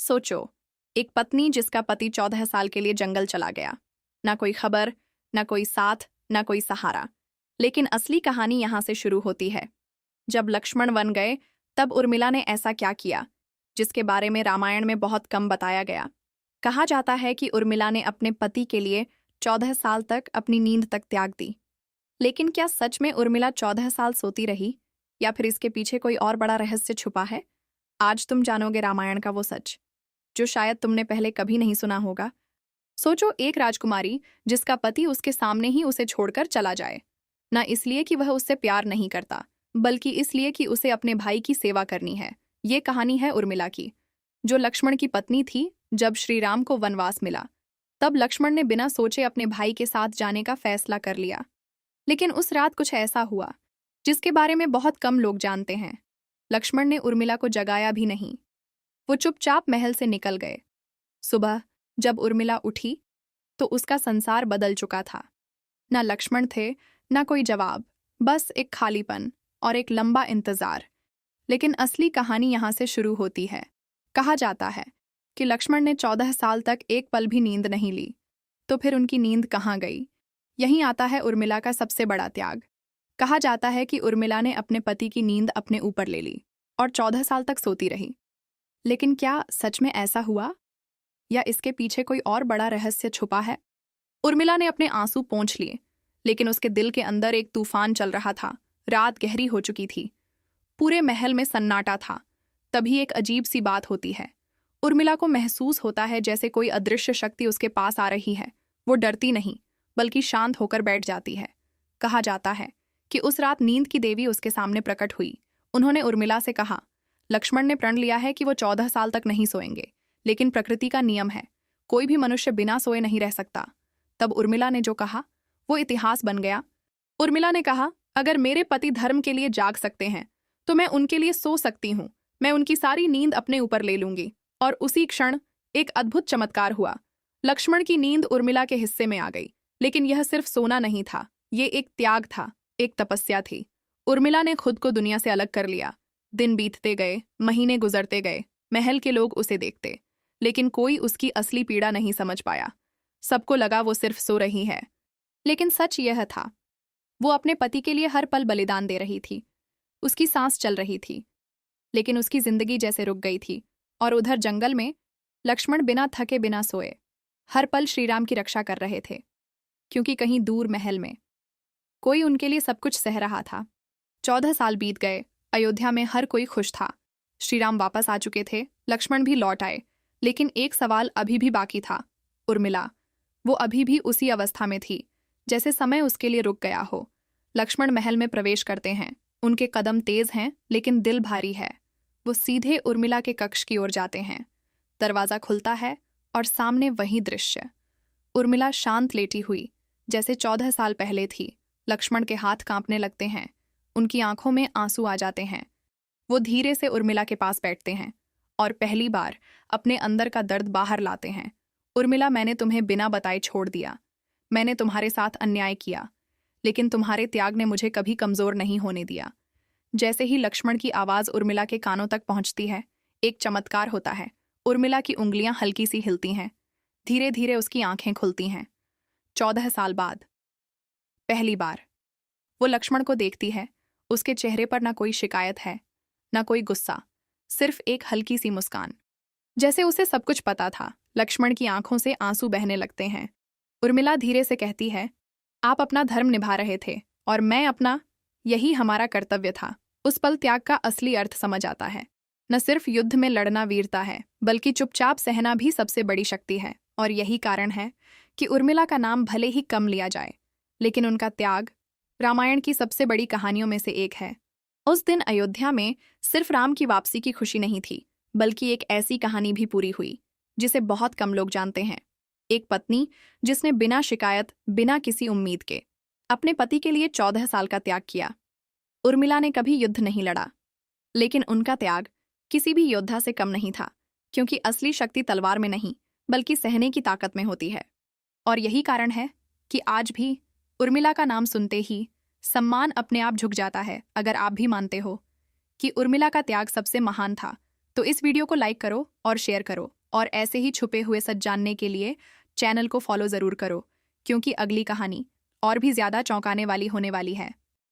सोचो, एक पत्नी जिसका पति 14 साल के लिए जंगल चला गया। ना कोई खबर, ना कोई साथ, ना कोई सहारा। लेकिन असली कहानी यहाँ से शुरू होती है। जब लक्ष्मण वन गए, तब उर्मिला ने ऐसा क्या किया जिसके बारे में रामायण में बहुत कम बताया गया। कहा जाता है कि उर्मिला ने अपने पति के लिए 14 साल तक अपनी नींद तक त्याग दी। लेकिन क्या सच में उर्मिला 14 साल सोती रही, या फिर इसके पीछे कोई और बड़ा रहस्य छुपा है? आज तुम जानोगे रामायण का वो सच जो शायद तुमने पहले कभी नहीं सुना होगा। सोचो, एक राजकुमारी जिसका पति उसके सामने ही उसे छोड़कर चला जाए, ना इसलिए कि वह उससे प्यार नहीं करता, बल्कि इसलिए कि उसे अपने भाई की सेवा करनी है। ये कहानी है उर्मिला की, जो लक्ष्मण की पत्नी थी। जब श्री राम को वनवास मिला, तब लक्ष्मण ने बिना सोचे अपने भाई के साथ जाने का फैसला कर लिया। लेकिन उस रात कुछ ऐसा हुआ जिसके बारे में बहुत कम लोग जानते हैं। लक्ष्मण ने उर्मिला को जगाया भी नहीं, वो चुपचाप महल से निकल गए। सुबह जब उर्मिला उठी तो उसका संसार बदल चुका था। ना लक्ष्मण थे, ना कोई जवाब, बस एक खालीपन और एक लंबा इंतजार। लेकिन असली कहानी यहाँ से शुरू होती है। कहा जाता है कि लक्ष्मण ने 14 साल तक एक पल भी नींद नहीं ली। तो फिर उनकी नींद कहाँ गई? यहीं आता है उर्मिला का सबसे बड़ा त्याग। कहा जाता है कि उर्मिला ने अपने पति की नींद अपने ऊपर ले ली और 14 साल तक सोती रही। लेकिन क्या सच में ऐसा हुआ, या इसके पीछे कोई और बड़ा रहस्य छुपा है? उर्मिला ने अपने आंसू पोंछ लिए, लेकिन उसके दिल के अंदर एक तूफान चल रहा था। रात गहरी हो चुकी थी, पूरे महल में सन्नाटा था। तभी एक अजीब सी बात होती है। उर्मिला को महसूस होता है जैसे कोई अदृश्य शक्ति उसके पास आ रही है। वो डरती नहीं, बल्कि शांत होकर बैठ जाती है। कहा जाता है कि उस रात नींद की देवी उसके सामने प्रकट हुई। उन्होंने उर्मिला से कहा, लक्ष्मण ने प्रण लिया है कि वो 14 साल तक नहीं सोएंगे, लेकिन प्रकृति का नियम है, कोई भी मनुष्य बिना सोए नहीं रह सकता। तब उर्मिला ने जो कहा वो इतिहास बन गया। उर्मिला ने कहा, अगर मेरे पति धर्म के लिए जाग सकते हैं तो मैं उनके लिए सो सकती हूँ। मैं उनकी सारी नींद अपने ऊपर ले लूंगी। और उसी क्षण एक अद्भुत चमत्कार हुआ। लक्ष्मण की नींद उर्मिला के हिस्से में आ गई। लेकिन यह सिर्फ सोना नहीं था, ये एक त्याग था, एक तपस्या थी। उर्मिला ने खुद को दुनिया से अलग कर लिया। दिन बीतते गए, महीने गुजरते गए, महल के लोग उसे देखते, लेकिन कोई उसकी असली पीड़ा नहीं समझ पाया। सबको लगा वो सिर्फ सो रही है। लेकिन सच यह था, वो अपने पति के लिए हर पल बलिदान दे रही थी। उसकी सांस चल रही थी, लेकिन उसकी जिंदगी जैसे रुक गई थी। और उधर जंगल में लक्ष्मण बिना थके बिना सोए हर पल श्रीराम की रक्षा कर रहे थे, क्योंकि कहीं दूर महल में कोई उनके लिए सब कुछ सह रहा था। 14 साल बीत गए, अयोध्या में हर कोई खुश था। श्रीराम वापस आ चुके थे, लक्ष्मण भी लौट आए। लेकिन एक सवाल अभी भी बाकी था, उर्मिला। वो अभी भी उसी अवस्था में थी जैसे समय उसके लिए रुक गया हो। लक्ष्मण महल में प्रवेश करते हैं, उनके कदम तेज हैं लेकिन दिल भारी है। वो सीधे उर्मिला के कक्ष की ओर जाते हैं। दरवाजा खुलता है और सामने वही दृश्य। उर्मिला शांत लेटी हुई, जैसे 14 साल पहले थी। लक्ष्मण के हाथ कांपने लगते हैं, उनकी आंखों में आंसू आ जाते हैं। वो धीरे से उर्मिला के पास बैठते हैं और पहली बार अपने अंदर का दर्द बाहर लाते हैं। उर्मिला, मैंने तुम्हें बिना बताए छोड़ दिया। मैंने तुम्हारे साथ अन्याय किया, लेकिन तुम्हारे त्याग ने मुझे कभी कमजोर नहीं होने दिया। जैसे ही लक्ष्मण की आवाज उर्मिला के कानों तक पहुंचती है, एक चमत्कार होता है। उर्मिला की उंगलियां हल्की सी हिलती हैं, धीरे धीरे उसकी आंखें खुलती हैं। 14 साल बाद पहली बार वो लक्ष्मण को देखती है। उसके चेहरे पर ना कोई शिकायत है, ना कोई गुस्सा, सिर्फ एक हल्की सी मुस्कान, जैसे उसे सब कुछ पता था। लक्ष्मण की आंखों से आंसू बहने लगते हैं। उर्मिला धीरे से कहती है, आप अपना धर्म निभा रहे थे और मैं अपना, यही हमारा कर्तव्य था। उस पल त्याग का असली अर्थ समझ आता है। न सिर्फ युद्ध में लड़ना वीरता है, बल्कि चुपचाप सहना भी सबसे बड़ी शक्ति है। और यही कारण है कि उर्मिला का नाम भले ही कम लिया जाए, लेकिन उनका त्याग रामायण की सबसे बड़ी कहानियों में से एक है। उस दिन अयोध्या में सिर्फ राम की वापसी की खुशी नहीं थी, बल्कि एक ऐसी कहानी भी पूरी हुई जिसे बहुत कम लोग जानते हैं। एक पत्नी जिसने बिना शिकायत, बिना किसी उम्मीद के अपने पति के लिए 14 साल का त्याग किया। उर्मिला ने कभी युद्ध नहीं लड़ा, लेकिन उनका त्याग किसी भी योद्धा से कम नहीं था, क्योंकि असली शक्ति तलवार में नहीं, बल्कि सहने की ताकत में होती है। और यही कारण है कि आज भी उर्मिला का नाम सुनते ही सम्मान अपने आप झुक जाता है। अगर आप भी मानते हो कि उर्मिला का त्याग सबसे महान था, तो इस वीडियो को लाइक करो और शेयर करो। और ऐसे ही छुपे हुए सच जानने के लिए चैनल को फॉलो ज़रूर करो, क्योंकि अगली कहानी और भी ज़्यादा चौंकाने वाली होने वाली है।